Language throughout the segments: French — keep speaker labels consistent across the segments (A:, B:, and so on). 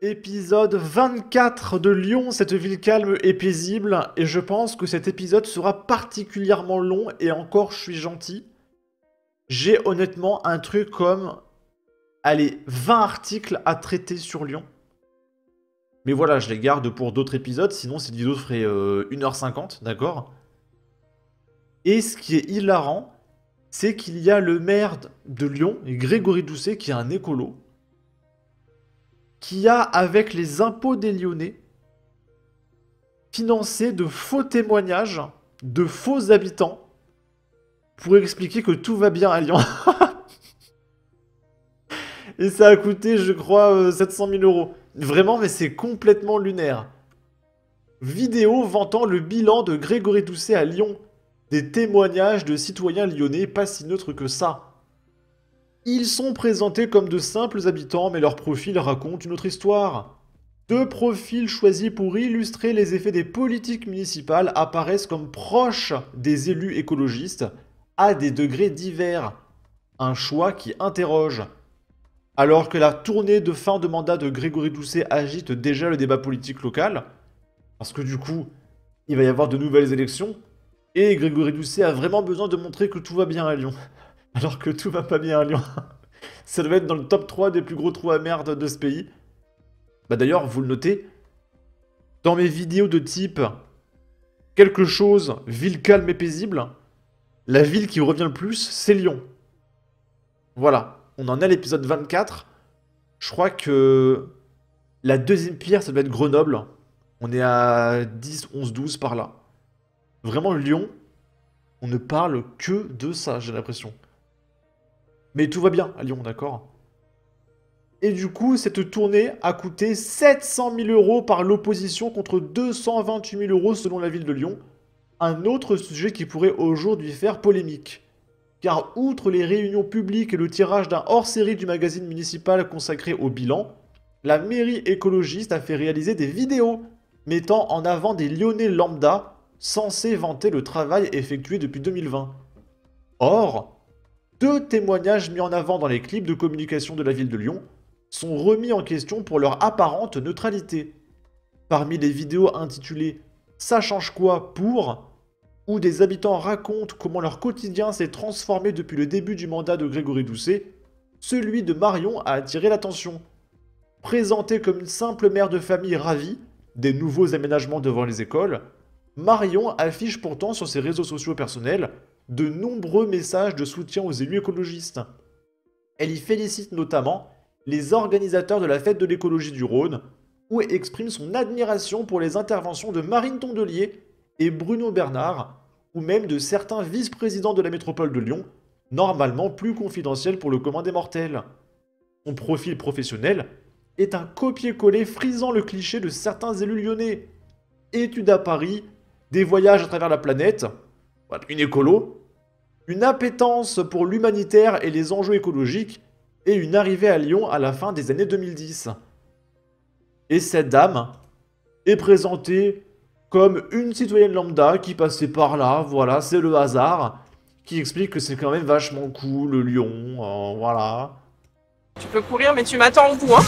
A: Épisode 24 de Lyon, cette ville calme et paisible, et je pense que cet épisode sera particulièrement long, et encore je suis gentil. J'ai honnêtement un truc comme, allez, 20 articles à traiter sur Lyon. Mais voilà, je les garde pour d'autres épisodes, sinon cette vidéo ferait 1h50, d'accord? Et ce qui est hilarant, c'est qu'il y a le maire de Lyon, Grégory Doucet, qui est un écolo, qui a, avec les impôts des Lyonnais, financé de faux témoignages de faux habitants pour expliquer que tout va bien à Lyon. Et ça a coûté, je crois, 700 000 euros. Vraiment, mais c'est complètement lunaire. Vidéo vantant le bilan de Grégory Doucet à Lyon. Des témoignages de citoyens lyonnais pas si neutres que ça. Ils sont présentés comme de simples habitants, mais leur profil raconte une autre histoire. Deux profils choisis pour illustrer les effets des politiques municipales apparaissent comme proches des élus écologistes, à des degrés divers. Un choix qui interroge. Alors que la tournée de fin de mandat de Grégory Doucet agite déjà le débat politique local, parce que du coup, il va y avoir de nouvelles élections, et Grégory Doucet a vraiment besoin de montrer que tout va bien à Lyon. Alors que tout va pas bien à Lyon. Ça devait être dans le top 3 des plus gros trous à merde de ce pays. Bah d'ailleurs, vous le notez, dans mes vidéos de type quelque chose, ville calme et paisible, la ville qui revient le plus, c'est Lyon. Voilà, on en est à l'épisode 24. Je crois que la deuxième pierre, ça doit être Grenoble. On est à 10, 11, 12 par là. Vraiment, Lyon, on ne parle que de ça, j'ai l'impression. Mais tout va bien à Lyon, d'accord? Et du coup, cette tournée a coûté 700 000 euros par l'opposition contre 228 000 euros selon la ville de Lyon. Un autre sujet qui pourrait aujourd'hui faire polémique. Car outre les réunions publiques et le tirage d'un hors-série du magazine municipal consacré au bilan, la mairie écologiste a fait réaliser des vidéos mettant en avant des Lyonnais lambda censés vanter le travail effectué depuis 2020. Or, deux témoignages mis en avant dans les clips de communication de la ville de Lyon sont remis en question pour leur apparente neutralité. Parmi les vidéos intitulées « Ça change quoi pour ?», où des habitants racontent comment leur quotidien s'est transformé depuis le début du mandat de Grégory Doucet, celui de Marion a attiré l'attention. Présentée comme une simple mère de famille ravie des nouveaux aménagements devant les écoles, Marion affiche pourtant sur ses réseaux sociaux personnels de nombreux messages de soutien aux élus écologistes. Elle y félicite notamment les organisateurs de la fête de l'écologie du Rhône, où elle exprime son admiration pour les interventions de Marine Tondelier et Bruno Bernard, ou même de certains vice-présidents de la métropole de Lyon, normalement plus confidentiels pour le commun des mortels. Son profil professionnel est un copier-coller frisant le cliché de certains élus lyonnais. Études à Paris, des voyages à travers la planète, une écolo, une appétence pour l'humanitaire et les enjeux écologiques, et une arrivée à Lyon à la fin des années 2010. Et cette dame est présentée comme une citoyenne lambda qui passait par là, voilà, c'est le hasard, qui explique que c'est quand même vachement cool, Lyon, voilà.
B: Tu peux courir, mais tu m'attends au bout, hein.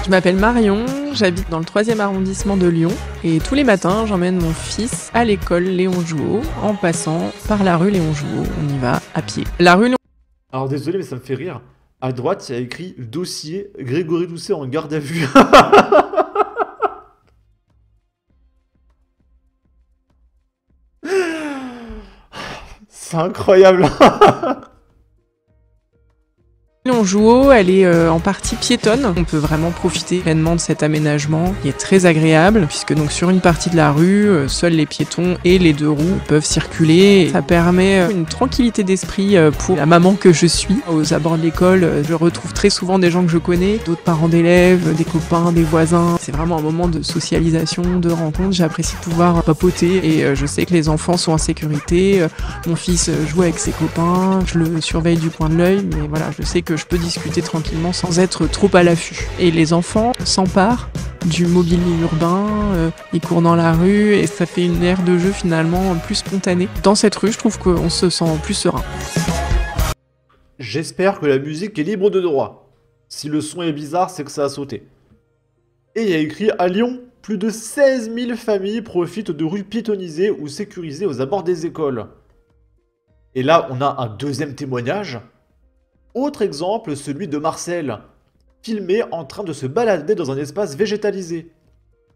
B: Je m'appelle Marion, j'habite dans le 3e arrondissement de Lyon et tous les matins j'emmène mon fils à l'école Léon Jouot en passant par la rue Léon Jouot. On y va à pied. La rue Léon...
A: Alors désolé mais ça me fait rire. À droite il y a écrit dossier Grégory Doucet en garde à vue. C'est incroyable.
B: Léon Jouot, elle est en partie piétonne. On peut vraiment profiter pleinement de cet aménagement qui est très agréable puisque donc sur une partie de la rue, seuls les piétons et les deux roues peuvent circuler. Ça permet une tranquillité d'esprit pour la maman que je suis. Aux abords de l'école, je retrouve très souvent des gens que je connais, d'autres parents d'élèves, des copains, des voisins. C'est vraiment un moment de socialisation, de rencontre. J'apprécie de pouvoir papoter et je sais que les enfants sont en sécurité. Mon fils joue avec ses copains, je le surveille du coin de l'œil, mais voilà, je sais que je peux discuter tranquillement sans être trop à l'affût. Et les enfants s'emparent du mobilier urbain, ils courent dans la rue et ça fait une aire de jeu finalement plus spontanée. Dans cette rue, je trouve qu'on se sent plus serein.
A: J'espère que la musique est libre de droit. Si le son est bizarre, c'est que ça a sauté. Et il y a écrit à Lyon, plus de 16 000 familles profitent de rues piétonnisées ou sécurisées aux abords des écoles. Et là, on a un deuxième témoignage. Autre exemple, celui de Marcel, filmé en train de se balader dans un espace végétalisé.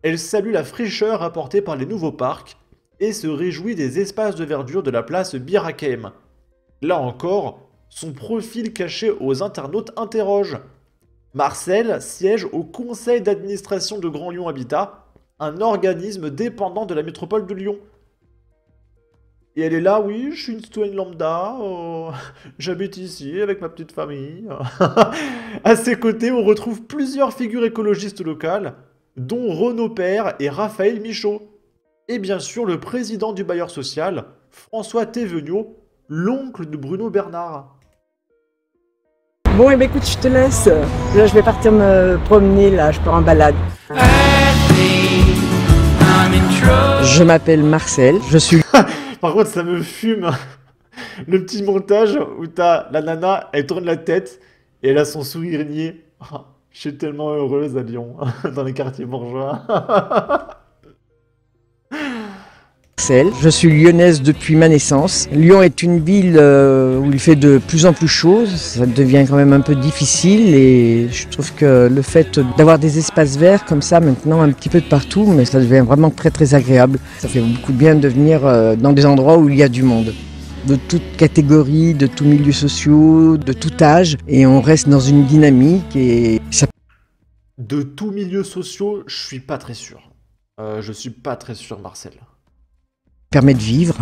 A: Elle salue la fraîcheur apportée par les nouveaux parcs et se réjouit des espaces de verdure de la place Bir Hakeim. Là encore, son profil caché aux internautes interroge. Marcel siège au conseil d'administration de Grand Lyon Habitat, un organisme dépendant de la métropole de Lyon. Et elle est là, oui, je suis une citoyenne lambda, j'habite ici avec ma petite famille. À ses côtés, on retrouve plusieurs figures écologistes locales, dont Renaud Père et Raphaël Michaud. Et bien sûr, le président du bailleur social, François Théveniot, l'oncle de Bruno Bernard.
C: Bon, et écoute, je te laisse. Là, je vais partir me promener, là, je pars en balade. Je m'appelle Marcel, je suis...
A: Par contre, ça me fume. Le petit montage où t'as la nana, elle tourne la tête et elle a son sourire niais. Je suis tellement heureuse à Lyon, dans les quartiers bourgeois.
C: Je suis lyonnaise depuis ma naissance. Lyon est une ville où il fait de plus en plus chaud. Ça devient quand même un peu difficile et je trouve que le fait d'avoir des espaces verts comme ça maintenant un petit peu de partout, mais ça devient vraiment très très agréable. Ça fait beaucoup de bien de venir dans des endroits où il y a du monde. De toute catégorie, de tous milieux sociaux, de tout âge, et on reste dans une dynamique et ça...
A: De tous milieux sociaux, je suis pas très sûr. Je suis pas très sûr, Marcel.
C: Permet de vivre.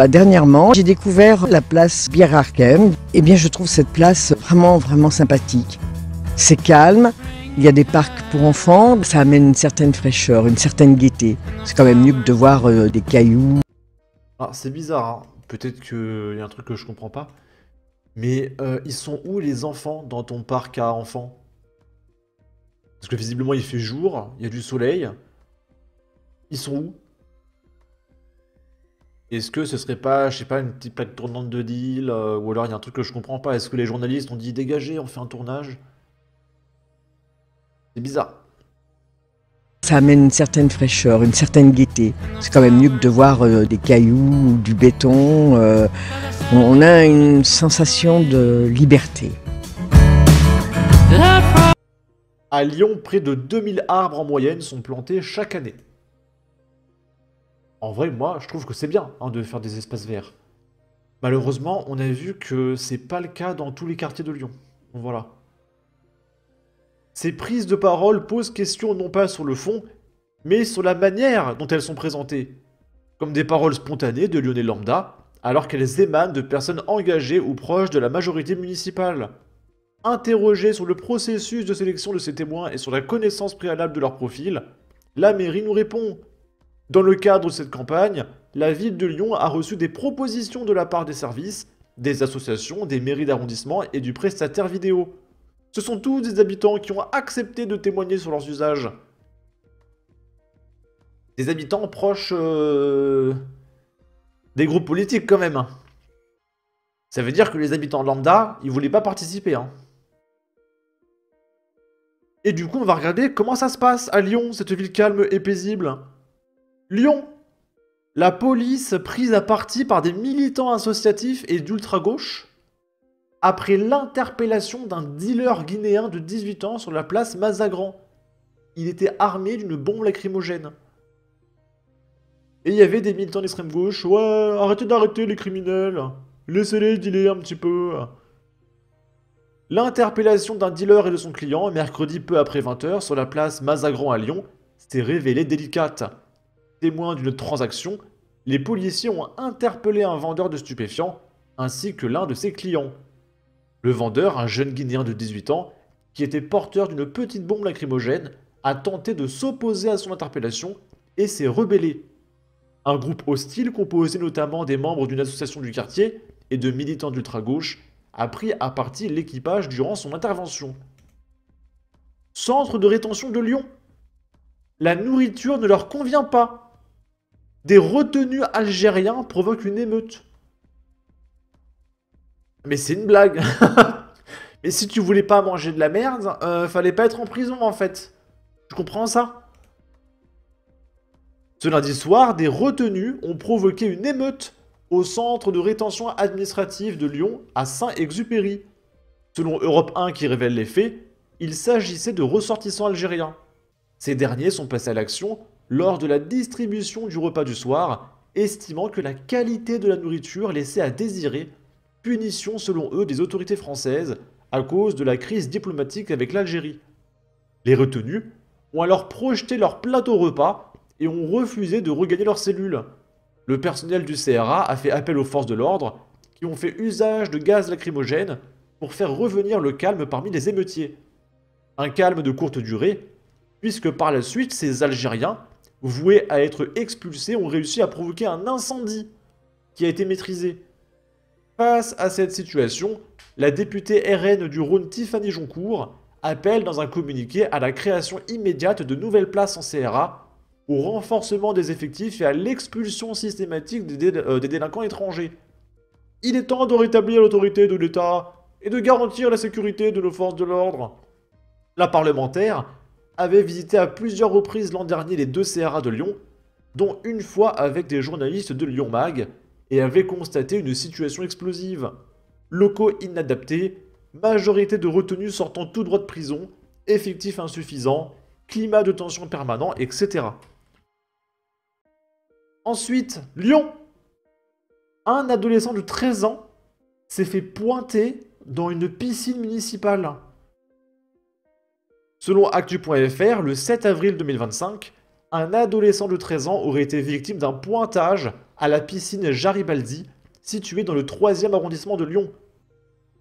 C: Dernièrement, j'ai découvert la place Bir Hakeim. Eh bien, je trouve cette place vraiment, vraiment sympathique. C'est calme, il y a des parcs pour enfants, ça amène une certaine fraîcheur, une certaine gaieté. C'est quand même mieux que de voir des cailloux.
A: Ah, c'est bizarre, hein. Peut-être qu'il y a un truc que je comprends pas. Mais ils sont où les enfants dans ton parc à enfants? Parce que visiblement il fait jour, il y a du soleil. Ils sont où? Est-ce que ce serait pas, je sais pas, une petite plaque tournante de deal, ou alors il y a un truc que je comprends pas. Est-ce que les journalistes ont dit dégagez, on fait un tournage? C'est bizarre.
C: Ça amène une certaine fraîcheur, une certaine gaieté. C'est quand même mieux que de voir des cailloux ou du béton. On a une sensation de liberté.
A: À Lyon, près de 2000 arbres en moyenne sont plantés chaque année. En vrai, moi, je trouve que c'est bien de faire des espaces verts. Malheureusement, on a vu que c'est pas le cas dans tous les quartiers de Lyon. Voilà. Ces prises de parole posent question non pas sur le fond, mais sur la manière dont elles sont présentées. Comme des paroles spontanées de Lyonnais lambda, alors qu'elles émanent de personnes engagées ou proches de la majorité municipale. Interrogée sur le processus de sélection de ces témoins et sur la connaissance préalable de leur profil, la mairie nous répond. Dans le cadre de cette campagne, la ville de Lyon a reçu des propositions de la part des services, des associations, des mairies d'arrondissement et du prestataire vidéo. Ce sont tous des habitants qui ont accepté de témoigner sur leurs usages. Des habitants proches des groupes politiques quand même. Ça veut dire que les habitants lambda, ils voulaient pas participer. Et du coup, on va regarder comment ça se passe à Lyon, cette ville calme et paisible. Lyon, la police prise à partie par des militants associatifs et d'ultra-gauche après l'interpellation d'un dealer guinéen de 18 ans sur la place Mazagran. Il était armé d'une bombe lacrymogène. Et il y avait des militants d'extrême gauche. Ouais, arrêtez d'arrêter les criminels. Laissez-les dealer un petit peu. L'interpellation d'un dealer et de son client, mercredi peu après 20h, sur la place Mazagran à Lyon, s'est révélée délicate. Témoins d'une transaction, les policiers ont interpellé un vendeur de stupéfiants, ainsi que l'un de ses clients. Le vendeur, un jeune Guinéen de 18 ans, qui était porteur d'une petite bombe lacrymogène, a tenté de s'opposer à son interpellation et s'est rebellé. Un groupe hostile, composé notamment des membres d'une association du quartier et de militants d'ultra-gauche, a pris à partie l'équipage durant son intervention. Centre de rétention de Lyon. La nourriture ne leur convient pas. Des retenus algériens provoquent une émeute. Mais c'est une blague. Mais si tu voulais pas manger de la merde, fallait pas être en prison en fait. Tu comprends ça? Ce lundi soir, des retenus ont provoqué une émeute au centre de rétention administrative de Lyon à Saint-Exupéry. Selon Europe 1 qui révèle les faits, il s'agissait de ressortissants algériens. Ces derniers sont passés à l'action lors de la distribution du repas du soir, estimant que la qualité de la nourriture laissait à désirer, punition selon eux des autorités françaises à cause de la crise diplomatique avec l'Algérie. Les retenus ont alors projeté leur plateau repas et ont refusé de regagner leurs cellules. Le personnel du CRA a fait appel aux forces de l'ordre qui ont fait usage de gaz lacrymogène pour faire revenir le calme parmi les émeutiers. Un calme de courte durée, puisque par la suite, ces Algériens, voués à être expulsés, ont réussi à provoquer un incendie qui a été maîtrisé. Face à cette situation, la députée RN du Rhône Tiffany Joncourt appelle dans un communiqué à la création immédiate de nouvelles places en CRA, au renforcement des effectifs et à l'expulsion systématique des délinquants étrangers. Il est temps de rétablir l'autorité de l'État et de garantir la sécurité de nos forces de l'ordre. La parlementaire avait visité à plusieurs reprises l'an dernier les 2 CRA de Lyon, dont une fois avec des journalistes de Lyon Mag, et avait constaté une situation explosive. Locaux inadaptés, majorité de retenus sortant tout droit de prison, effectifs insuffisants, climat de tension permanent, etc. Ensuite, Lyon. Un adolescent de 13 ans s'est fait pointer dans une piscine municipale. Selon Actu.fr, le 7 avril 2025, un adolescent de 13 ans aurait été victime d'un pointage à la piscine Garibaldi, située dans le 3e arrondissement de Lyon.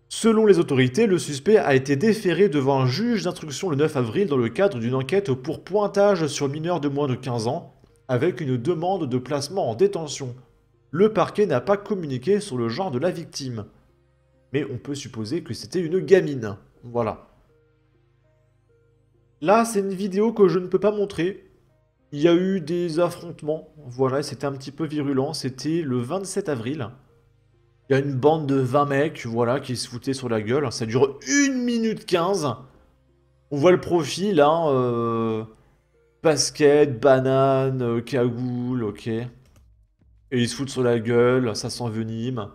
A: Selon les autorités, le suspect a été déféré devant un juge d'instruction le 9 avril dans le cadre d'une enquête pour pointage sur mineur de moins de 15 ans, avec une demande de placement en détention. Le parquet n'a pas communiqué sur le genre de la victime. Mais on peut supposer que c'était une gamine. Voilà. Là, c'est une vidéo que je ne peux pas montrer. Il y a eu des affrontements. Voilà, c'était un petit peu virulent. C'était le 27 avril. Il y a une bande de 20 mecs, voilà, qui se foutaient sur la gueule. Ça dure 1 minute 15. On voit le profil, hein. Basket, banane, cagoule, ok. Et ils se foutent sur la gueule, ça s'envenime.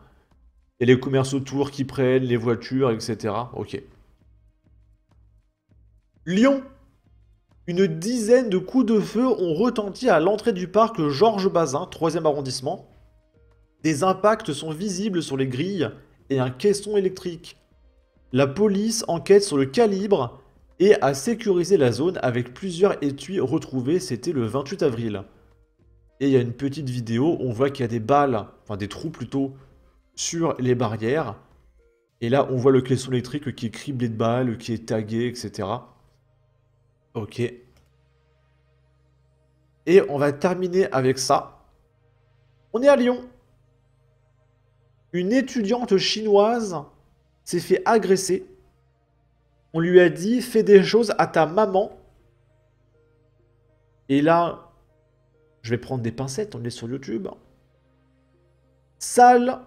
A: Et les commerces autour qui prennent, les voitures, etc. Ok. Lyon. Une dizaine de coups de feu ont retenti à l'entrée du parc Georges Bazin, 3e arrondissement. Des impacts sont visibles sur les grilles et un caisson électrique. La police enquête sur le calibre et a sécurisé la zone avec plusieurs étuis retrouvés, c'était le 28 avril. Et il y a une petite vidéo, on voit qu'il y a des balles, enfin des trous plutôt, sur les barrières. Et là, on voit le caisson électrique qui est criblé de balles, qui est tagué, etc. Ok. Et on va terminer avec ça. On est à Lyon. Une étudiante chinoise s'est fait agresser. On lui a dit, fais des choses à ta maman. Et là, je vais prendre des pincettes, on est sur YouTube. Sale.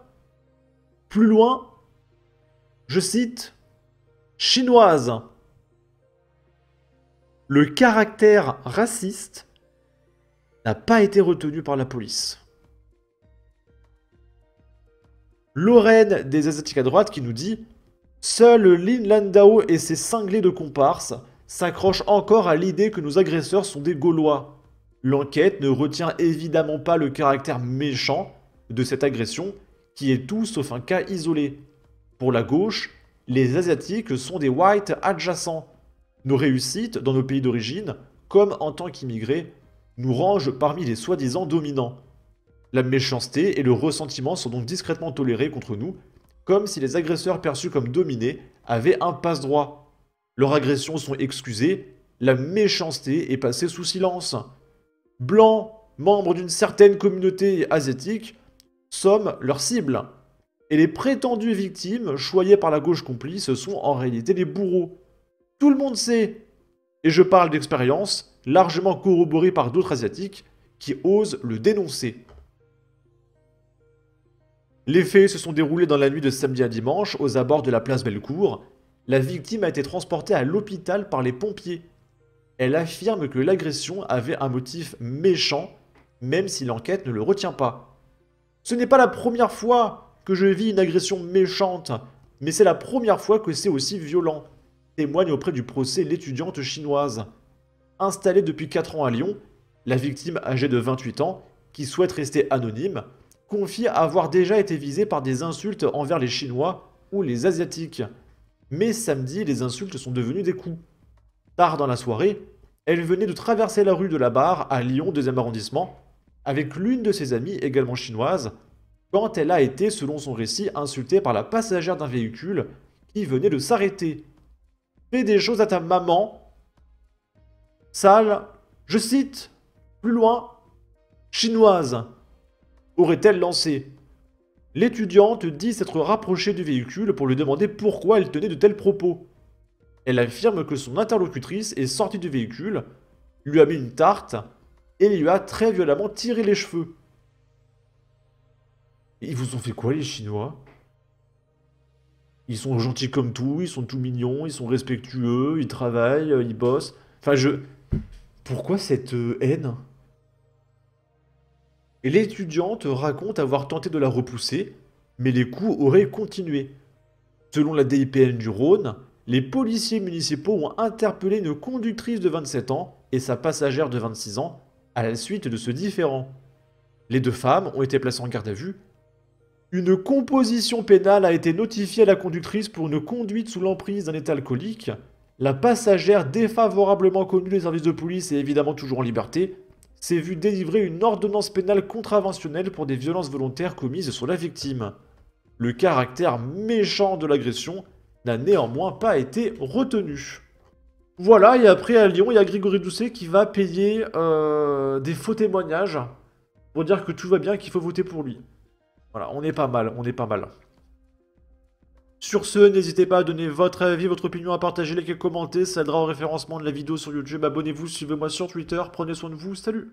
A: Plus loin, je cite, chinoise. Le caractère raciste n'a pas été retenu par la police. Lorraine des Asiatiques à droite qui nous dit « Seul Lin Landau et ses cinglés de comparses s'accrochent encore à l'idée que nos agresseurs sont des Gaulois. L'enquête ne retient évidemment pas le caractère méchant de cette agression qui est tout sauf un cas isolé. Pour la gauche, les Asiatiques sont des whites adjacents. Nos réussites dans nos pays d'origine, comme en tant qu'immigrés, nous rangent parmi les soi-disant dominants. La méchanceté et le ressentiment sont donc discrètement tolérés contre nous, comme si les agresseurs perçus comme dominés avaient un passe-droit. Leurs agressions sont excusées, la méchanceté est passée sous silence. Blancs, membres d'une certaine communauté asiatique, sommes leurs cibles. Et les prétendues victimes, choyées par la gauche complice, sont en réalité les bourreaux. Tout le monde sait, et je parle d'expérience, largement corroborée par d'autres asiatiques, qui osent le dénoncer. Les faits se sont déroulés dans la nuit de samedi à dimanche, aux abords de la place Bellecour. La victime a été transportée à l'hôpital par les pompiers. Elle affirme que l'agression avait un motif méchant, même si l'enquête ne le retient pas. Ce n'est pas la première fois que je vis une agression méchante, mais c'est la première fois que c'est aussi violent, témoigne auprès du procès l'étudiante chinoise. Installée depuis 4 ans à Lyon, la victime âgée de 28 ans, qui souhaite rester anonyme, confie avoir déjà été visée par des insultes envers les Chinois ou les Asiatiques. Mais samedi, les insultes sont devenues des coups. Tard dans la soirée, elle venait de traverser la rue de la Barre à Lyon 2e arrondissement avec l'une de ses amies également chinoise quand elle a été, selon son récit, insultée par la passagère d'un véhicule qui venait de s'arrêter. Fais des choses à ta maman. Sale, je cite, plus loin, chinoise, aurait-elle lancé. L'étudiante dit s'être rapprochée du véhicule pour lui demander pourquoi elle tenait de tels propos. Elle affirme que son interlocutrice est sortie du véhicule, lui a mis une tarte et lui a très violemment tiré les cheveux. Et ils vous ont fait quoi les Chinois? Ils sont gentils comme tout, ils sont tout mignons, ils sont respectueux, ils travaillent, ils bossent. Enfin Pourquoi cette haine? Et l'étudiante raconte avoir tenté de la repousser, mais les coups auraient continué. Selon la DIPN du Rhône, les policiers municipaux ont interpellé une conductrice de 27 ans et sa passagère de 26 ans à la suite de ce différend. Les deux femmes ont été placées en garde à vue. Une composition pénale a été notifiée à la conductrice pour une conduite sous l'emprise d'un état alcoolique. La passagère, défavorablement connue des services de police et évidemment toujours en liberté, s'est vue délivrer une ordonnance pénale contraventionnelle pour des violences volontaires commises sur la victime. Le caractère méchant de l'agression n'a néanmoins pas été retenu. Voilà, et après à Lyon, il y a Grégory Doucet qui va payer des faux témoignages pour dire que tout va bien et qu'il faut voter pour lui. Voilà, on est pas mal, on est pas mal. Sur ce, n'hésitez pas à donner votre avis, votre opinion, à partager, liker, commenter, ça aidera au référencement de la vidéo sur YouTube. Abonnez-vous, suivez-moi sur Twitter, prenez soin de vous, salut!